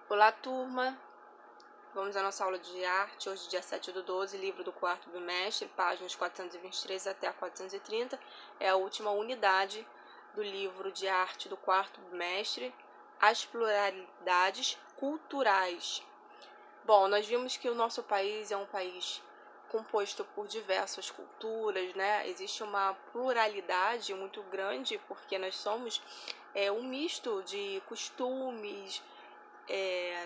Olá, turma! Vamos à nossa aula de arte, hoje dia 7/12, livro do quarto bimestre, páginas 423 até a 430. É a última unidade do livro de arte do quarto bimestre, as pluralidades culturais. Bom, nós vimos que o nosso país é um país composto por diversas culturas, né? Existe uma pluralidade muito grande, porque nós somos um misto de costumes,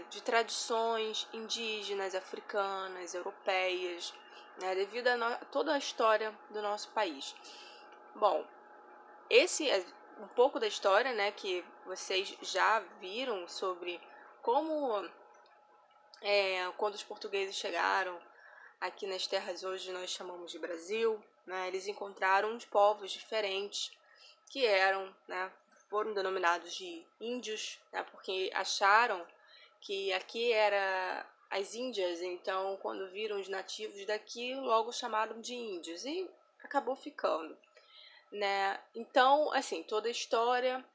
de tradições indígenas, africanas, europeias, né, devido a toda a história do nosso país. Bom, esse é um pouco da história, né, que vocês já viram sobre como, quando os portugueses chegaram aqui nas terras hoje nós chamamos de Brasil, né, eles encontraram uns povos diferentes que foram denominados de índios, né, porque acharam que aqui era as Índias, então quando viram os nativos daqui, logo chamaram de índios e acabou ficando, né? Então, assim, toda a história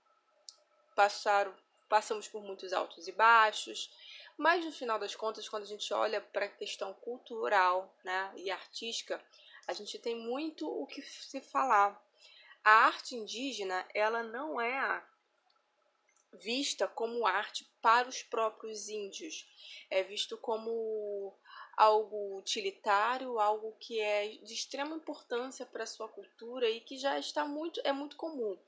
passamos por muitos altos e baixos, mas no final das contas, quando a gente olha para a questão cultural, né, e artística, a gente tem muito o que se falar. A arte indígena, ela não é vista como arte para os próprios índios. É visto como algo utilitário, algo que é de extrema importância para a sua cultura e que já está muito comum.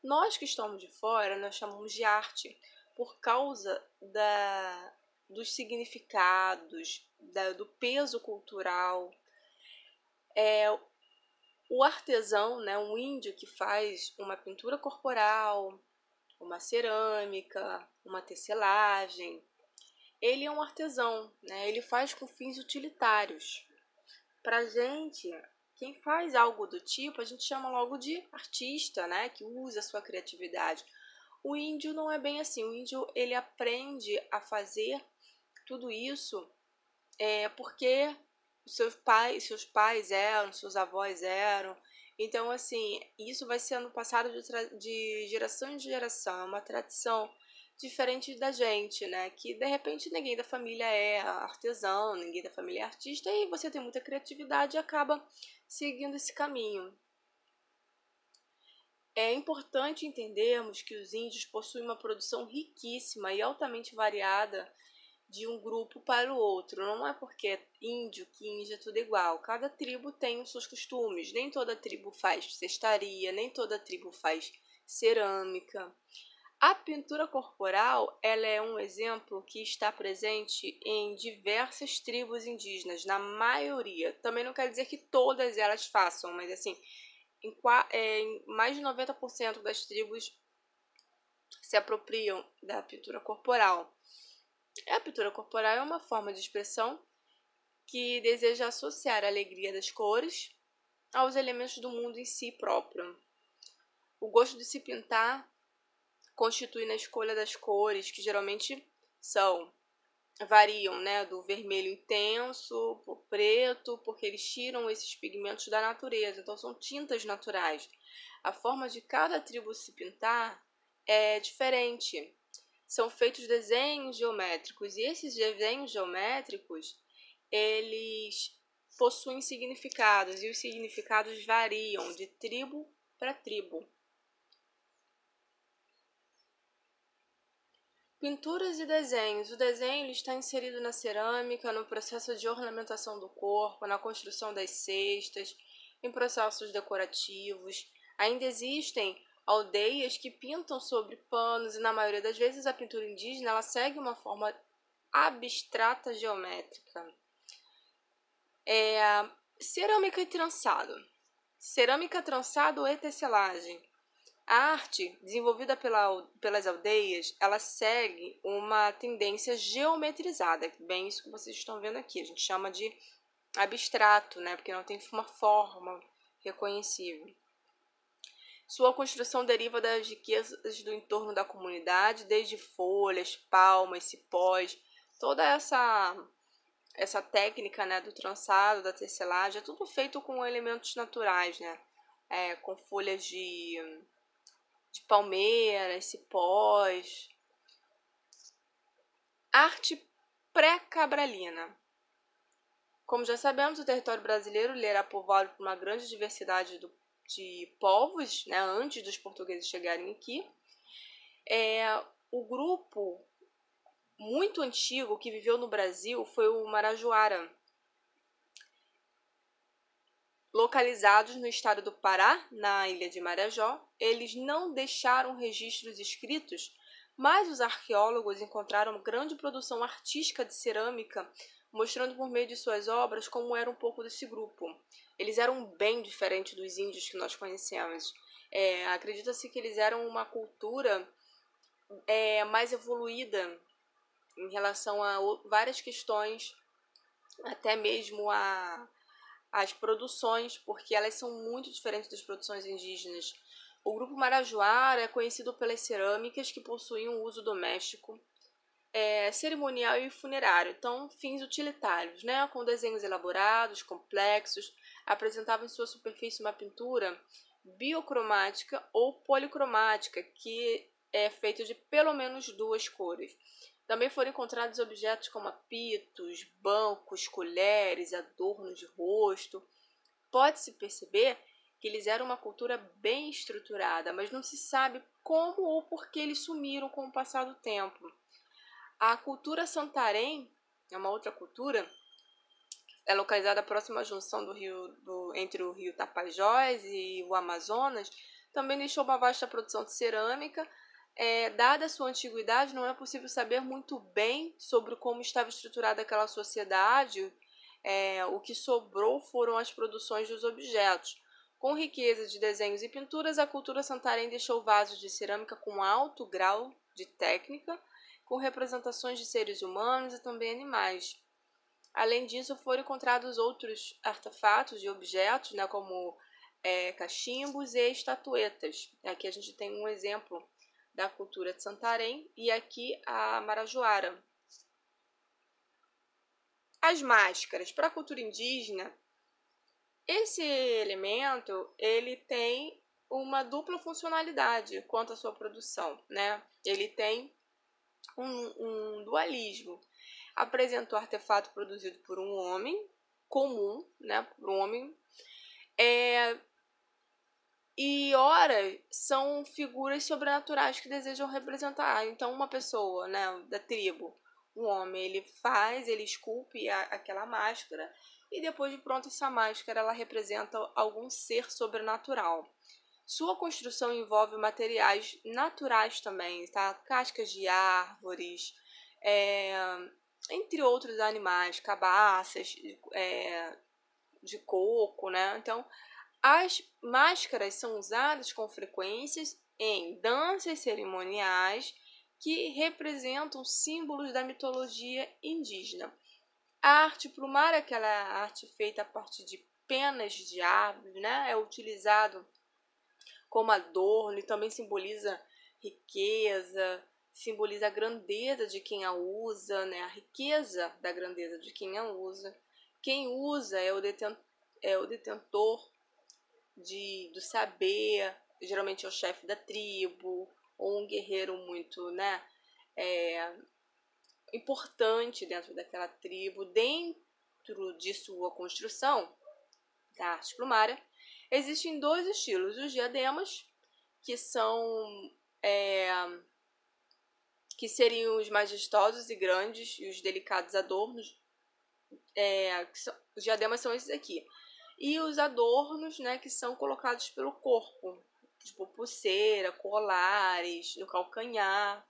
Nós que estamos de fora, nós chamamos de arte por causa dos significados, do peso cultural. O artesão, né, um índio que faz uma pintura corporal, uma cerâmica, uma tecelagem. Ele é um artesão, né? Ele faz com fins utilitários. Pra gente, quem faz algo do tipo, a gente chama logo de artista, né? Que usa a sua criatividade. O índio não é bem assim. O índio, ele aprende a fazer tudo isso porque seus pais eram, seus avós eram. Então, assim, isso vai sendo passado de geração em geração. É uma tradição diferente da gente, né? Que, de repente, ninguém da família é artesão, ninguém da família é artista, e você tem muita criatividade e acaba seguindo esse caminho. É importante entendermos que os índios possuem uma produção riquíssima e altamente variada de um grupo para o outro. Não é porque é índio que índio é tudo igual. Cada tribo tem os seus costumes. Nem toda tribo faz cestaria, nem toda tribo faz cerâmica. A pintura corporal, ela é um exemplo que está presente em diversas tribos indígenas, na maioria. Também não quer dizer que todas elas façam, mas assim, em mais de 90% das tribos se apropriam da pintura corporal. A pintura corporal é uma forma de expressão que deseja associar a alegria das cores aos elementos do mundo em si próprio. O gosto de se pintar constitui na escolha das cores, que geralmente variam, né, do vermelho intenso para o preto, porque eles tiram esses pigmentos da natureza, então são tintas naturais. A forma de cada tribo se pintar é diferente. São feitos desenhos geométricos, e esses desenhos geométricos, eles possuem significados, e os significados variam de tribo para tribo. Pinturas e desenhos. O desenho está inserido na cerâmica, no processo de ornamentação do corpo, na construção das cestas, em processos decorativos. Ainda existem aldeias que pintam sobre panos e, na maioria das vezes, a pintura indígena ela segue uma forma abstrata geométrica. Cerâmica e trançado. Cerâmica, trançado e tecelagem. A arte, desenvolvida pelas aldeias, ela segue uma tendência geometrizada, bem isso que vocês estão vendo aqui. A gente chama de abstrato, né? Porque não tem uma forma reconhecível. Sua construção deriva das riquezas do entorno da comunidade, desde folhas, palmas, cipós, toda essa técnica, né, do trançado, da tecelagem, é tudo feito com elementos naturais, né? Com folhas de palmeiras, cipós. Arte pré-cabralina. Como já sabemos, o território brasileiro ele era povoado por uma grande diversidade de povos, né, antes dos portugueses chegarem aqui. O grupo muito antigo que viveu no Brasil foi o Marajoara, localizados no estado do Pará, na ilha de Marajó. Eles não deixaram registros escritos, mas os arqueólogos encontraram grande produção artística de cerâmica, mostrando por meio de suas obras como era um pouco desse grupo. Eles eram bem diferentes dos índios que nós conhecemos. Acredita-se que eles eram uma cultura mais evoluída em relação a várias questões, até mesmo as produções, porque elas são muito diferentes das produções indígenas. O grupo Marajoara é conhecido pelas cerâmicas que possuíam uso doméstico, cerimonial e funerário, então fins utilitários, né, com desenhos elaborados, complexos, apresentavam em sua superfície uma pintura biocromática ou policromática, que é feita de pelo menos 2 cores. Também foram encontrados objetos como apitos, bancos, colheres, adornos de rosto. Pode-se perceber que eles eram uma cultura bem estruturada, mas não se sabe como ou por que eles sumiram com o passar do tempo. A cultura Santarém é uma outra cultura, é localizada próxima à junção entre o rio Tapajós e o Amazonas. Também deixou uma vasta produção de cerâmica. Dada a sua antiguidade, não é possível saber muito bem sobre como estava estruturada aquela sociedade. O que sobrou foram as produções dos objetos. Com riqueza de desenhos e pinturas, a cultura Santarém deixou vasos de cerâmica com alto grau de técnica, com representações de seres humanos e também animais. Além disso, foram encontrados outros artefatos e objetos, né, como cachimbos e estatuetas. Aqui a gente tem um exemplo da cultura de Santarém e aqui a Marajoara. As máscaras. Para a cultura indígena, esse elemento ele tem uma dupla funcionalidade quanto à sua produção, né? Ele tem um dualismo. Apresenta o artefato produzido por um homem comum, né? Por um homem. E ora são figuras sobrenaturais que desejam representar. Então, uma pessoa, né, da tribo, um homem, ele esculpe aquela máscara e depois de pronto essa máscara ela representa algum ser sobrenatural. Sua construção envolve materiais naturais também, tá? Cascas de árvores, entre outros animais, cabaças de coco, né? Então, as máscaras são usadas com frequências em danças cerimoniais que representam símbolos da mitologia indígena. A arte plumária, aquela arte feita a partir de penas de árvore, né, é utilizado como adorno e também simboliza riqueza, simboliza a grandeza de quem a usa, né, a riqueza da grandeza de quem a usa. Quem usa é o detentor do saber, geralmente é o chefe da tribo, ou um guerreiro muito, né, importante dentro daquela tribo. Dentro de sua construção da arte plumária, existem 2 estilos: os diademas, que são que seriam os majestosos e grandes, e os delicados adornos. Os diademas são esses aqui. E os adornos, né, que são colocados pelo corpo, tipo pulseira, colares, no calcanhar.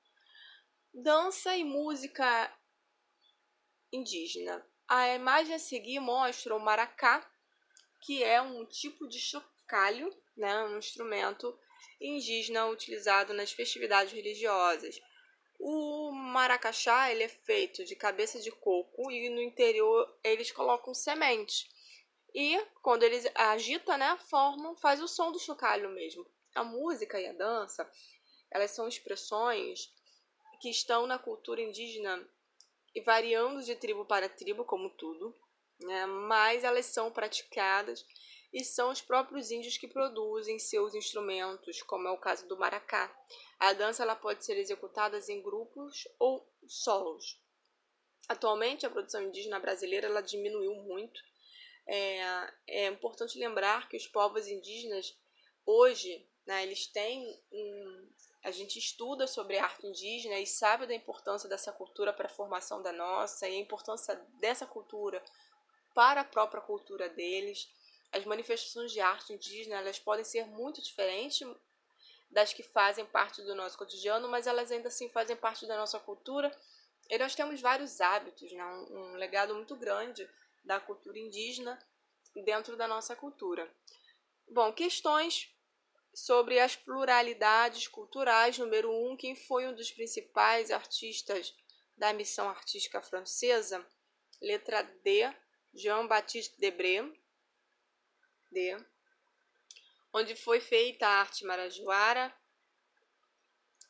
Dança e música indígena. A imagem a seguir mostra o maracá, que é um tipo de chocalho, né, um instrumento indígena utilizado nas festividades religiosas. O maracachá ele é feito de cabeça de coco e no interior eles colocam sementes. E quando eles agitam, né, faz o som do chocalho mesmo. A música e a dança, elas são expressões que estão na cultura indígena e variando de tribo para tribo, como tudo, né, mas elas são praticadas e são os próprios índios que produzem seus instrumentos, como é o caso do maracá. A dança ela pode ser executada em grupos ou solos. Atualmente, a produção indígena brasileira ela diminuiu muito. É importante lembrar que os povos indígenas, hoje, né, eles têm a gente estuda sobre a arte indígena e sabe da importância dessa cultura para a formação da nossa e a importância dessa cultura para a própria cultura deles. As manifestações de arte indígena elas podem ser muito diferentes das que fazem parte do nosso cotidiano, mas elas ainda assim fazem parte da nossa cultura. E nós temos vários hábitos, né? Um legado muito grande da cultura indígena dentro da nossa cultura. Bom, questões sobre as pluralidades culturais. Número 1, quem foi um dos principais artistas da missão artística francesa? Letra D, Jean-Baptiste Debré. D. Onde foi feita a arte marajoara?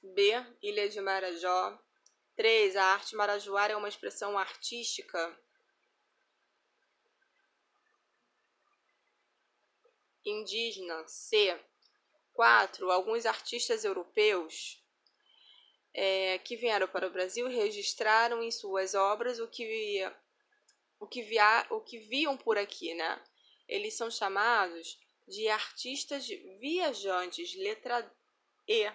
B. Ilha de Marajó. 3. A arte marajoara é uma expressão artística indígena. C. 4. Alguns artistas europeus que vieram para o Brasil registraram em suas obras o que viam por aqui, né? Eles são chamados de artistas viajantes. Letra E.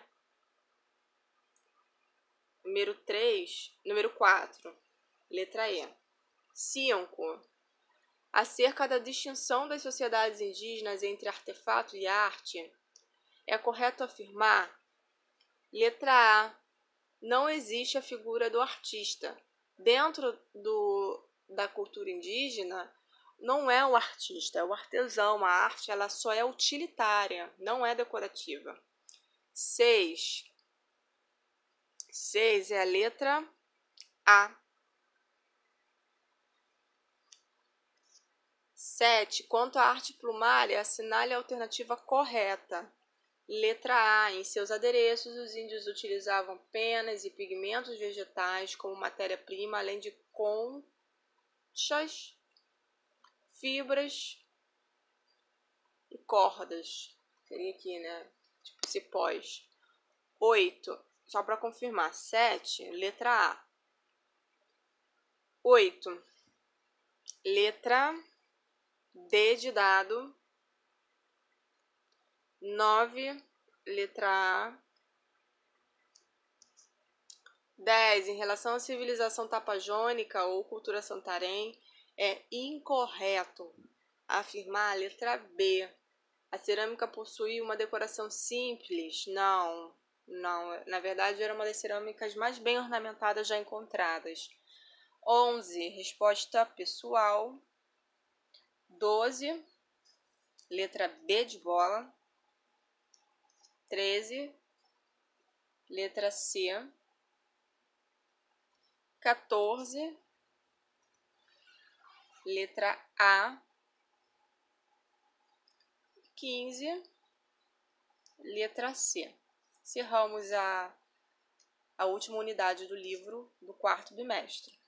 Número 4, letra E. 5. Acerca da distinção das sociedades indígenas entre artefato e arte, é correto afirmar? Letra A. Não existe a figura do artista. Dentro da cultura indígena, não é o artista, é o artesão. A arte ela só é utilitária, não é decorativa. 6 é a letra A. 7. Quanto à arte plumária, assinale a alternativa correta. Letra A. Em seus adereços, os índios utilizavam penas e pigmentos vegetais como matéria-prima, além de conchas, fibras e cordas. Seria aqui, né? Tipo cipós. 8. Só para confirmar. 7. Letra A. 8. Letra D de dado. 9. Letra A. 10. Em relação à civilização tapajônica ou cultura santarém, é incorreto afirmar a letra B. A cerâmica possui uma decoração simples? Não. Na verdade, era uma das cerâmicas mais bem ornamentadas já encontradas. 11. Resposta pessoal. 12. Letra B de bola. 13. Letra C. 14. Letra A. 15. Letra C. Encerramos a última unidade do livro do quarto bimestre.